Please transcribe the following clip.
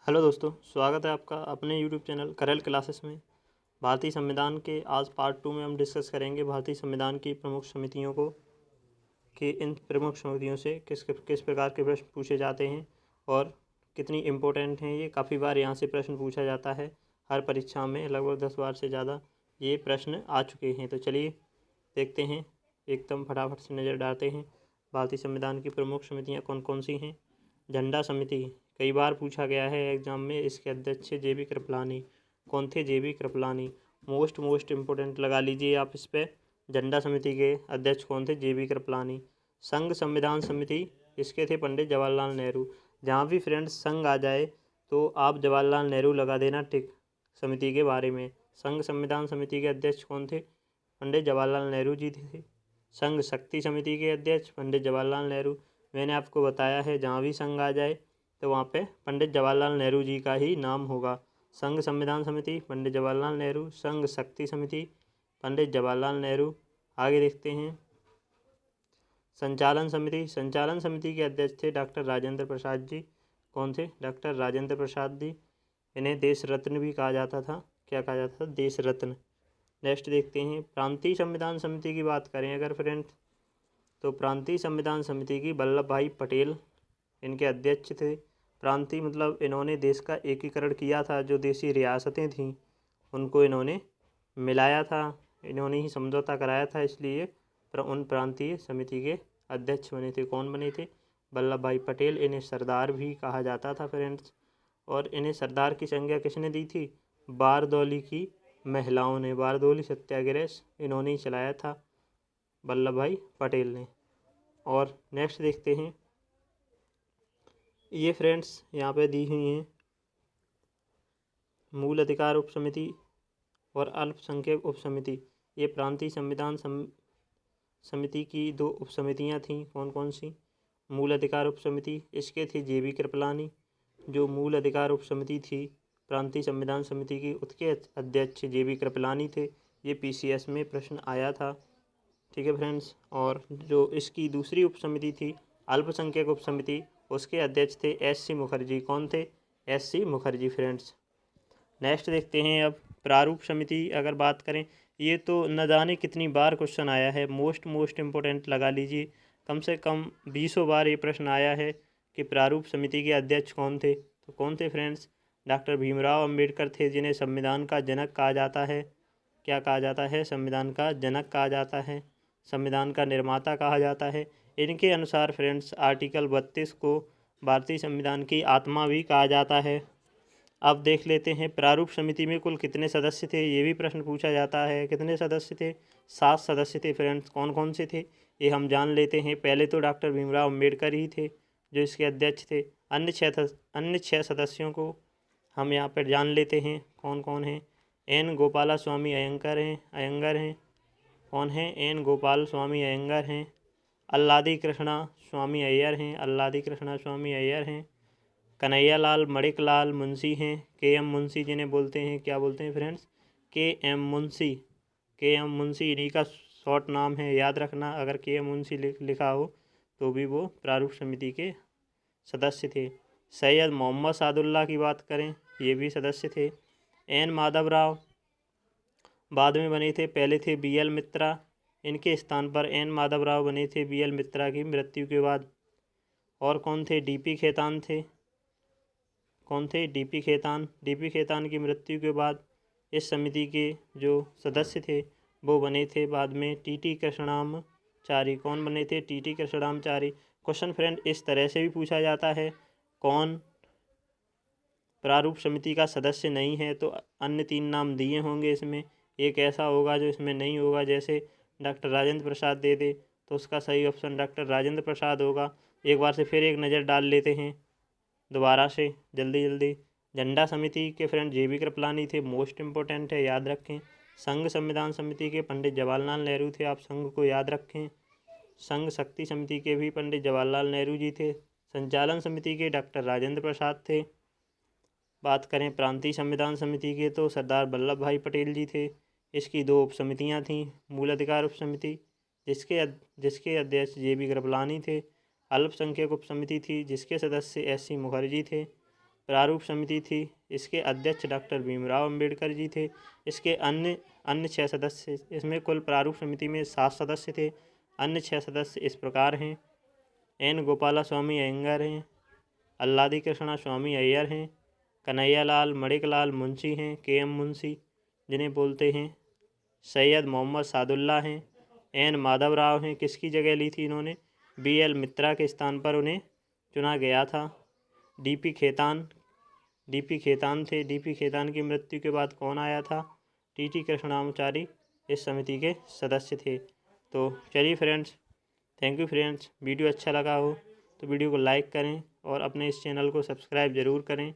Hello दोस्तों, स्वागत है आपका अपने यूट्यूब चैनल करल क्लासेस में। भारतीय संविधान के आज पार्ट 2 में हम डिस्कस करेंगे भारतीय संविधान की प्रमुख समितियों को कि इन प्रमुख समितियों से किस प्रकार के प्रश्न पूछे जाते हैं और कितनी इम्पोर्टेंट हैं। ये काफ़ी बार यहाँ से प्रश्न पूछा जाता है, हर परीक्षा में लगभग 10 बार से ज़्यादा ये प्रश्न आ चुके हैं। तो चलिए देखते हैं, एकदम फटाफट से नज़र डालते हैं भारतीय संविधान की प्रमुख समितियाँ कौन कौन सी हैं। झंडा समिति कई बार पूछा गया है एग्जाम में, इसके अध्यक्ष जे बी कृपलानी। कौन थे J B Kripalani? Most important लगा लीजिए आप इस पर। झंडा समिति के अध्यक्ष कौन थे? J B Kripalani. संघ संविधान समिति इसके थे पंडित जवाहरलाल नेहरू। जहाँ भी फ्रेंड्स संघ आ जाए तो आप जवाहरलाल नेहरू लगा देना टिक समिति के बारे में। संघ संविधान समिति के अध्यक्ष कौन थे? पंडित जवाहरलाल नेहरू जी थे। संघ शक्ति समिति के अध्यक्ष पंडित जवाहरलाल नेहरू। मैंने आपको बताया है जहाँ भी संघ आ जाए तो वहाँ पे पंडित जवाहरलाल नेहरू जी का ही नाम होगा। संघ संविधान समिति पंडित जवाहरलाल नेहरू, संघ शक्ति समिति पंडित जवाहरलाल नेहरू। आगे देखते हैं संचालन समिति के अध्यक्ष थे डॉक्टर राजेंद्र प्रसाद जी। कौन थे? डॉक्टर राजेंद्र प्रसाद जी। इन्हें देश रत्न भी कहा जाता था। क्या कहा जाता था? देश रत्न। नेक्स्ट देखते हैं प्रांतीय संविधान समिति की बात करें अगर फ्रेंड्स, तो प्रांतीय संविधान समिति की वल्लभ भाई पटेल इनके अध्यक्ष थे। प्रांतीय मतलब इन्होंने देश का एकीकरण किया था, जो देशी रियासतें थीं उनको इन्होंने मिलाया था, इन्होंने ही समझौता कराया था, इसलिए उन प्रांतीय समिति के अध्यक्ष बने थे। कौन बने थे? वल्लभ भाई पटेल। इन्हें सरदार भी कहा जाता था फ्रेंड्स। और इन्हें सरदार की संज्ञा किसने दी थी? बारदौली की महिलाओं ने। बारदौली सत्याग्रह इन्होंने ही चलाया था, वल्लभ भाई पटेल ने। और नेक्स्ट देखते हैं, ये फ्रेंड्स यहाँ पे दी हुई हैं मूल अधिकार उप समिति और अल्पसंख्यक उप समिति। ये प्रांतीय संविधान समिति की दो उप समितियाँ थीं। कौन कौन सी? मूल अधिकार उप समिति इसके थे जे बी कृपलानी। जो मूल अधिकार उप समिति थी प्रांतीय संविधान समिति की, उसके अध्यक्ष जे बी कृपलानी थे। ये पीसीएस में प्रश्न आया था, ठीक है फ्रेंड्स। और जो इसकी दूसरी उप समिति थी अल्पसंख्यक उप समिति, उसके अध्यक्ष थे एस सी मुखर्जी। कौन थे? S C Mukherjee friends. Next देखते हैं अब प्रारूप समिति अगर बात करें, ये तो न जाने कितनी बार क्वेश्चन आया है, मोस्ट इम्पोर्टेंट लगा लीजिए। कम से कम 20 बार ये प्रश्न आया है कि प्रारूप समिति के अध्यक्ष कौन थे। तो कौन थे फ्रेंड्स? डॉक्टर भीमराव अंबेडकर थे, जिन्हें संविधान का जनक कहा जाता है। क्या कहा जाता है? संविधान का जनक कहा जाता है, संविधान का निर्माता कहा जाता है। इनके अनुसार फ्रेंड्स आर्टिकल 32 को भारतीय संविधान की आत्मा भी कहा जाता है। अब देख लेते हैं प्रारूप समिति में कुल कितने सदस्य थे, ये भी प्रश्न पूछा जाता है। कितने सदस्य थे? 7 सदस्य थे फ्रेंड्स। कौन कौन से थे ये हम जान लेते हैं। पहले तो डॉक्टर भीमराव अम्बेडकर ही थे जो इसके अध्यक्ष थे। अन्य छः सदस्यों को हम यहाँ पर जान लेते हैं कौन कौन हैं। एन गोपाला स्वामी अयंगर हैं। कौन हैं? एन गोपाल स्वामी अयंगर हैं। अल्लादी कृष्णा स्वामी अय्यर हैं। अल्लादी कृष्णा स्वामी अय्यर हैं। कन्हैयालाल मणिकलाल मुंशी हैं। के एम मुंशी जिन्हें बोलते हैं, क्या बोलते हैं फ्रेंड्स? के एम मुंशी। के एम मुंशी इन्हीं का शॉर्ट नाम है, याद रखना। अगर के एम मुंशी लिखा हो तो भी वो प्रारूप समिति के सदस्य थे। सैयद मोहम्मद सादुल्ला की बात करें, ये भी सदस्य थे। एन माधवराव बाद में बने थे, पहले थे बी एल मित्रा। इनके स्थान पर एन माधवराव बने थे बी एल मित्रा की मृत्यु के बाद। और कौन थे? डी पी खेतान थे। कौन थे? डी पी खेतान की मृत्यु के बाद इस समिति के जो सदस्य थे वो बने थे बाद में टी टी कृष्णामाचारी। कौन बने थे? T T Krishnamachari. Question friend इस तरह से भी पूछा जाता है, कौन प्रारूप समिति का सदस्य नहीं है, तो अन्य 3 नाम दिए होंगे इसमें। एक ऐसा होगा जो इसमें नहीं होगा, जैसे डॉक्टर राजेंद्र प्रसाद दे दे तो उसका सही ऑप्शन डॉक्टर राजेंद्र प्रसाद होगा। एक बार से फिर एक नज़र डाल लेते हैं दोबारा से जल्दी। झंडा समिति के फ्रेंड जे बी कृपलानी थे, मोस्ट इम्पोर्टेंट है, याद रखें। संघ संविधान समिति के पंडित जवाहरलाल नेहरू थे, आप संघ को याद रखें। संघ शक्ति समिति के भी पंडित जवाहरलाल नेहरू जी थे। संचालन समिति के डॉक्टर राजेंद्र प्रसाद थे। बात करें प्रांतीय संविधान समिति के तो सरदार वल्लभ भाई पटेल जी थे। इसकी 2 उप समितियाँ थीं। मूल अधिकार उप समिति जिसके अध्यक्ष जे बी कृपलानी थे। अल्पसंख्यक उप समिति थी जिसके सदस्य एस सी मुखर्जी थे। प्रारूप समिति थी, इसके अध्यक्ष डॉक्टर भीमराव अंबेडकर जी थे। इसके अन्य 6 सदस्य, इसमें कुल प्रारूप समिति में 7 सदस्य थे। अन्य 6 सदस्य इस प्रकार हैं: एन गोपाला स्वामी अयंगार हैं, अल्लादी कृष्णा स्वामी अय्यर हैं, कन्हैयालाल मणिकलाल मुंशी हैं, के.एम. मुंशी जिन्हें बोलते हैं, सैयद मोहम्मद सादुल्ला हैं, एन माधवराव हैं। किसकी जगह ली थी इन्होंने? बी.एल. मित्रा के स्थान पर उन्हें चुना गया था। डी.पी. खेतान थे। डी.पी. खेतान की मृत्यु के बाद कौन आया था? टी.टी. कृष्णामाचारी इस समिति के सदस्य थे। तो चलिए friends, thank you friends. Video अच्छा लगा हो तो वीडियो को लाइक करें और अपने इस चैनल को सब्सक्राइब ज़रूर करें।